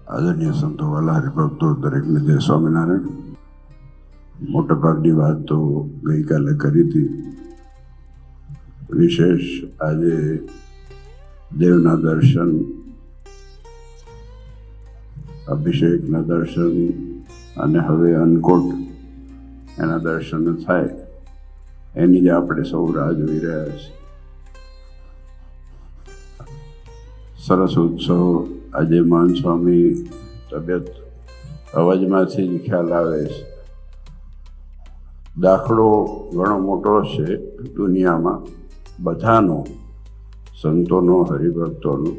આદરણીય સંતો, વાલા હરિભક્તો, દરેકને જય સ્વામિનારાયણ. મોટા ભાગની વાત તો ગઈકાલે કરી હતી. વિશેષ આજે દેવના દર્શન, અભિષેકના દર્શન અને હવે અન્નકૂટ એના દર્શન થાય એની જ આપણે સૌ રાહ જોઈ રહ્યા છીએ. સરસ ઉત્સવ. આજે મહાન સ્વામી તબિયત અવાજમાંથી જ ખ્યાલ આવે છે. દાખલો ઘણો મોટો છે દુનિયામાં બધાનો, સંતોનો, હરિભક્તોનો.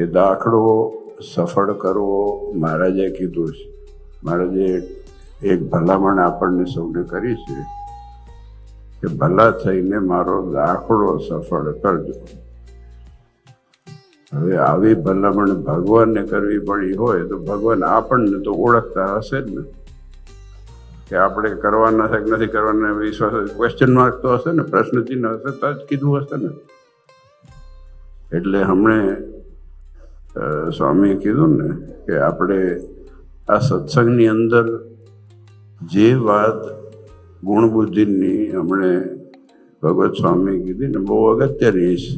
એ દાખલો સફળ કરવો મહારાજે કીધું છે. મહારાજે એક ભલામણ આપણને સૌને કરી છે કે ભલા થઈને મારો દાખલો સફળ કરજો. હવે આવી ભલામણ ભગવાનને કરવી પડી હોય તો ભગવાન આપણને તો ઓળખતા હશે જ ને, કે આપણે કરવાના છે કે નથી કરવાના વિશ્વાસ ક્વેશ્ચન માર્ક તો હશે ને, પ્રશ્ન ચિહ્ન હશે તો જ કીધું હશે ને. એટલે હમણે સ્વામીએ કીધું ને કે આપણે આ સત્સંગની અંદર જે વાત ગુણબુદ્ધિની હમણે ભગવત સ્વામી કીધી ને બહુ અગત્યની છે.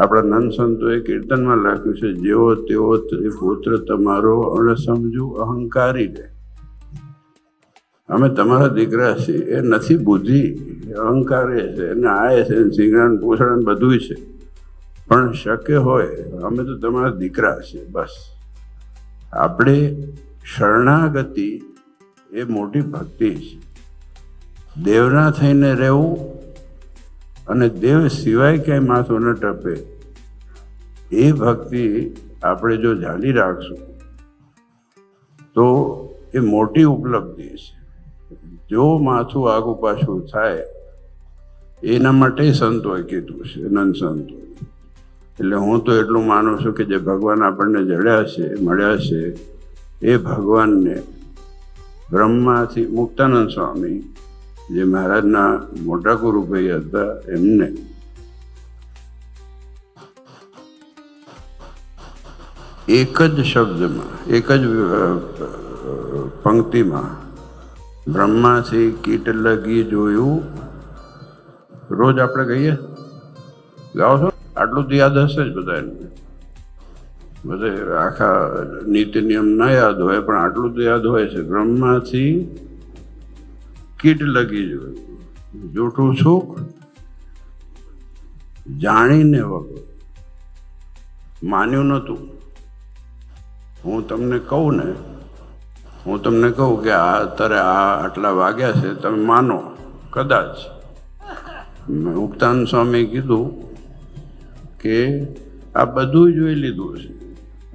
આપણા નંદ સંતોએ કીર્તનમાં લખ્યું છે, જેવો તેવો પુત્ર તમારો અણસમજુ અહંકારી રહે. અમે તમારા દીકરા છીએ, એ નથી બુદ્ધિ, અહંકારે છે, એને આય છે, સિંગણ પૂછણ બધું છે, પણ શક્ય હોય અમે તો તમારા દીકરા છીએ. બસ આપણે શરણાગતિ એ મોટી ભક્તિ છે. દેવના થઈને રહેવું અને દેવ સિવાય ક્યાંય માથું ન ટપે એ ભક્તિ આપણે જો જાળી રાખશું તો એ મોટી ઉપલબ્ધિ છે. જો માથું આગું પાછું થાય એના માટે સંતોએ કીધું છે, નંદ સંતો. એટલે હું તો એટલું માનું છું કે જે ભગવાન આપણને જડ્યા છે, મળ્યા છે, એ ભગવાનને બ્રહ્માથી મુક્તાનંદ સ્વામી, જે મહારાજના મોટા ગુરુભાઈ હતા, એમને એક જ શબ્દમાં, એક જ પંક્તિમાં બ્રહ્માથી કીટ લગી જોયું. રોજ આપણે કહીએ, ગાઓ છો, આટલું તો યાદ હશે જ બધાને. બધે આખા નીતિ નિયમ ના યાદ હોય પણ આટલું તો યાદ હોય છે. બ્રહ્માથી કીટ લગી જોયું, જૂઠું સુખ જાણીને વગર માન્યું નહોતું. હું તમને કહું કે આ અત્યારે આટલા વાગ્યા છે, તમે માનો કદાચ. મુક્તાનંદ સ્વામી કીધું કે આ બધું જોઈ લીધું છે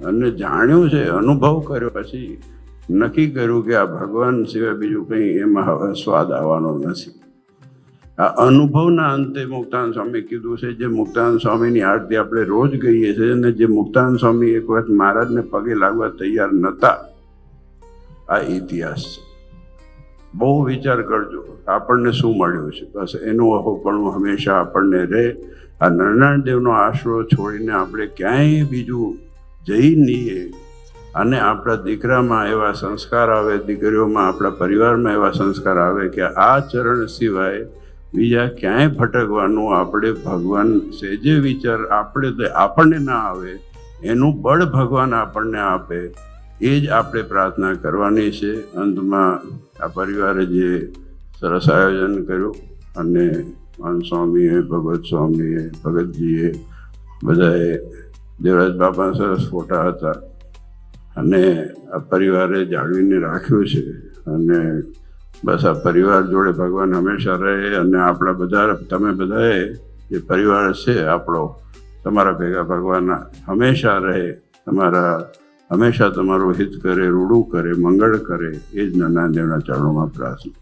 અને જાણ્યું છે, અનુભવ કર્યો, પછી નક્કી કર્યું કે આ ભગવાન સિવાય બીજું કંઈ એમાં હવે સ્વાદ આવવાનો નથી. આ અનુભવના અંતે મુક્તાનંદ સ્વામી કીધું છે. જે મુક્તાનંદ સ્વામીની આરતી આપણે રોજ ગઈએ છીએ અને જે મુક્તાનંદ સ્વામી એક વખત મહારાજને પગે લાગવા તૈયાર નહોતા, આ ઇતિહાસ છે. બહુ વિચાર કરજો આપણને શું મળ્યું છે. બસ એનું અહોપણું હંમેશા આપણને રહે. આ નરનારાયણ દેવનો આશરો છોડીને આપણે ક્યાંય બીજું જઈ નહીં. અને આપણા દીકરામાં એવા સંસ્કાર આવે, દીકરીઓમાં, આપણા પરિવારમાં એવા સંસ્કાર આવે કે આ ચરણ સિવાય બીજા ક્યાંય ભટકવાનું આપણે ભગવાન સેજે વિચાર આપણને ના આવે એનું બળ ભગવાન આપણને આપે, એ જ આપણે પ્રાર્થના કરવાની છે. અંતમાં આ પરિવારે જે સરસ આયોજન કર્યું અને મહાન સ્વામીએ, ભગવત સ્વામીએ, ભગતજીએ, બધાએ દેવરાજ બાપાના સરસ ફોટા હતા અને આ પરિવારે જાળવીને રાખ્યું છે. અને બસ આ પરિવાર જોડે ભગવાન હંમેશા રહે અને આપણા બધા, તમે બધાએ જે પરિવાર છે આપણો, તમારા ભેગા ભગવાન હંમેશા રહે, હંમેશા તમારું હિત કરે, રૂડું કરે, મંગળ કરે, એ જ નાના દેવના ચરણોમાં પ્રાર્થના.